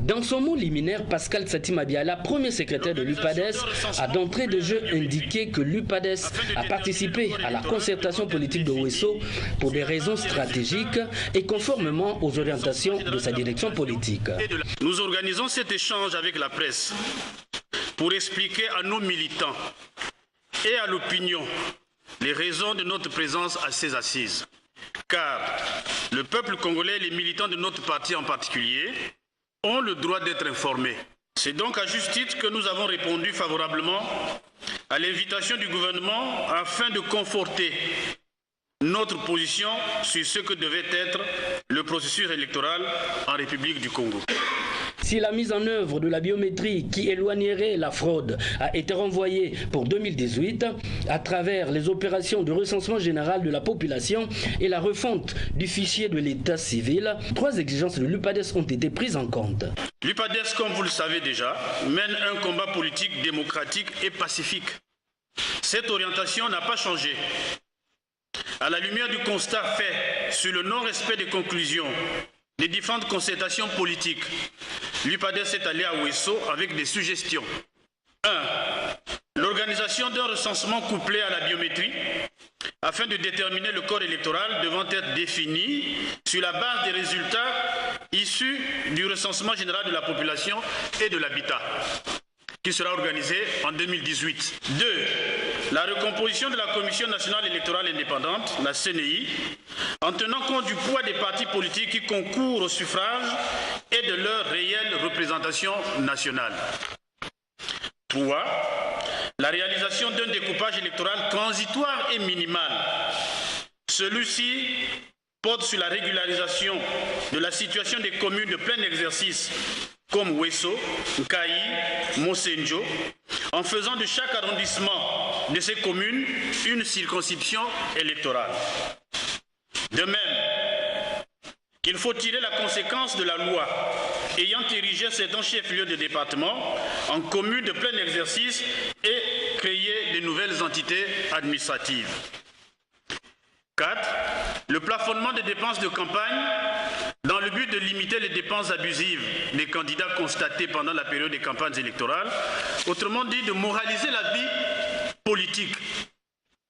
Dans son mot liminaire, Pascal Sati Mabiala, premier secrétaire de l'UPADES, a d'entrée de jeu indiqué que l'UPADES a participé à la concertation politique de Wesso pour des raisons stratégiques et conformément aux orientations de sa direction politique. Nous organisons cet échange avec la presse pour expliquer à nos militants et à l'opinion les raisons de notre présence à ces assises. Car le peuple congolais et les militants de notre parti en particulier ont le droit d'être informés. C'est donc à juste titre que nous avons répondu favorablement à l'invitation du gouvernement afin de conforter notre position sur ce que devait être le processus électoral en République du Congo. Si la mise en œuvre de la biométrie qui éloignerait la fraude a été renvoyée pour 2018 à travers les opérations de recensement général de la population et la refonte du fichier de l'état civil, 3 exigences de l'UPADES ont été prises en compte. L'UPADES, comme vous le savez déjà, mène un combat politique démocratique et pacifique. Cette orientation n'a pas changé. À la lumière du constat fait sur le non-respect des conclusions des différentes concertations politiques, l'UPADES est allé à Wesso avec des suggestions. 1. L'organisation d'un recensement couplé à la biométrie afin de déterminer le corps électoral devant être défini sur la base des résultats issus du recensement général de la population et de l'habitat, qui sera organisé en 2018. 2. La recomposition de la Commission nationale électorale indépendante, la CNI, en tenant compte du poids des partis politiques qui concourent au suffrage et de leur réelle représentation nationale. 3. La réalisation d'un découpage électoral transitoire et minimal. Celui-ci porte sur la régularisation de la situation des communes de plein exercice comme Wesso, Nkayi, Mosenjo, en faisant de chaque arrondissement de ces communes une circonscription électorale. De même qu'il faut tirer la conséquence de la loi ayant érigé certains chefs-lieux de département en communes de plein exercice et créer de nouvelles entités administratives. 4. Le plafonnement des dépenses de campagne dans le but de limiter les dépenses abusives des candidats constatées pendant la période des campagnes électorales, autrement dit de moraliser la vie politique.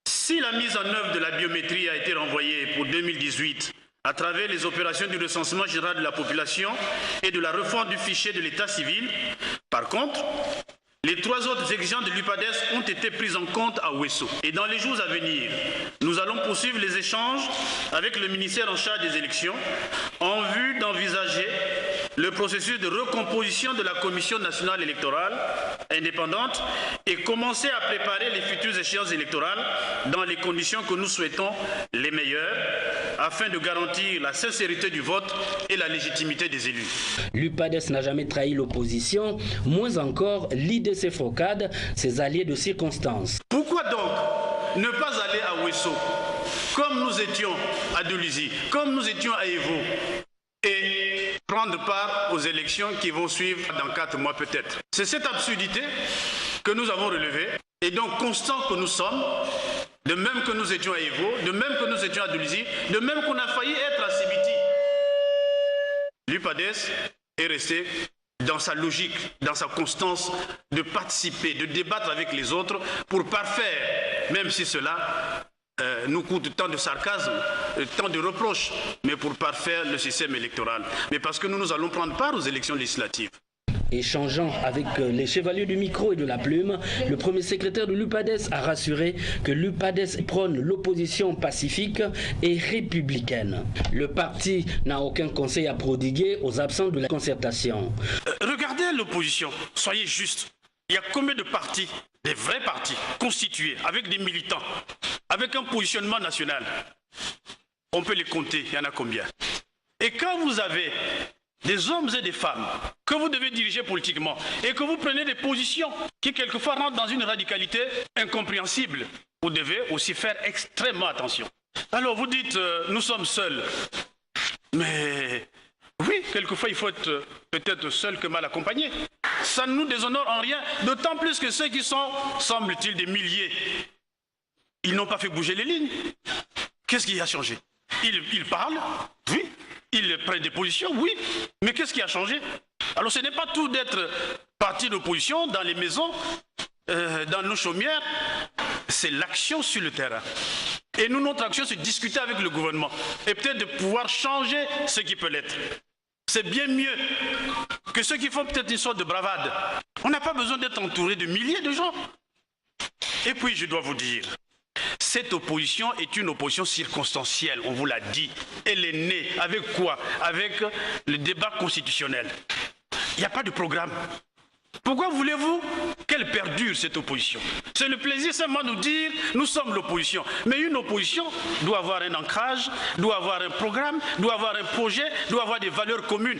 Si la mise en œuvre de la biométrie a été renvoyée pour 2018 à travers les opérations du recensement général de la population et de la refonte du fichier de l'état civil, par contre, les 3 autres exigences de l'UPADES ont été prises en compte à Wesso. Et dans les jours à venir, nous allons poursuivre les échanges avec le ministère en charge des élections en vue d'envisager le processus de recomposition de la Commission nationale électorale indépendante et commencer à préparer les futures échéances électorales dans les conditions que nous souhaitons les meilleures afin de garantir la sincérité du vote et la légitimité des élus. L'UPADES n'a jamais trahi l'opposition, moins encore l'IDC Focad, ses alliés de circonstance. Pourquoi donc ne pas aller à Wesso, comme nous étions à Dolisie, comme nous étions à Evo, et prendre part aux élections qui vont suivre dans 4 mois peut-être? C'est cette absurdité que nous avons relevée, et donc constant que nous sommes, de même que nous étions à Evo, de même que nous étions à Dolisie, de même qu'on a failli être à Sibiti. L'UPADES est resté dans sa logique, dans sa constance de participer, de débattre avec les autres pour parfaire, même si cela nous coûte tant de sarcasme, tant de reproches, mais pour parfaire le système électoral. Mais parce que nous allons prendre part aux élections législatives. Échangeant avec les chevaliers du micro et de la plume, le premier secrétaire de l'UPADES a rassuré que l'UPADES prône l'opposition pacifique et républicaine. Le parti n'a aucun conseil à prodiguer aux absents de la concertation. Regardez l'opposition, soyez juste. Il y a combien de partis, des vrais partis, constitués avec des militants, avec un positionnement national? On peut les compter, il y en a combien? Et quand vous avez des hommes et des femmes que vous devez diriger politiquement et que vous prenez des positions qui quelquefois rentrent dans une radicalité incompréhensible, vous devez aussi faire extrêmement attention. Alors vous dites, nous sommes seuls. Mais oui, quelquefois il faut être peut-être seul que mal accompagné. Ça ne nous déshonore en rien, d'autant plus que ceux qui sont, semble-t-il, des milliers, ils n'ont pas fait bouger les lignes. Qu'est-ce qui a changé? Ils parlent, oui. Ils prennent des positions, oui. Mais qu'est-ce qui a changé? Alors ce n'est pas tout d'être parti d'opposition dans les maisons, dans nos chaumières, c'est l'action sur le terrain. Et nous, notre action, c'est de discuter avec le gouvernement et peut-être de pouvoir changer ce qui peut l'être. C'est bien mieux que ceux qui font peut-être une sorte de bravade. On n'a pas besoin d'être entouré de milliers de gens. Et puis, je dois vous dire, cette opposition est une opposition circonstancielle, on vous l'a dit. Elle est née avec quoi? Avec le débat constitutionnel. Il n'y a pas de programme. Pourquoi voulez-vous qu'elle perdure, cette opposition? C'est le plaisir seulement de nous dire, nous sommes l'opposition. Mais une opposition doit avoir un ancrage, doit avoir un programme, doit avoir un projet, doit avoir des valeurs communes.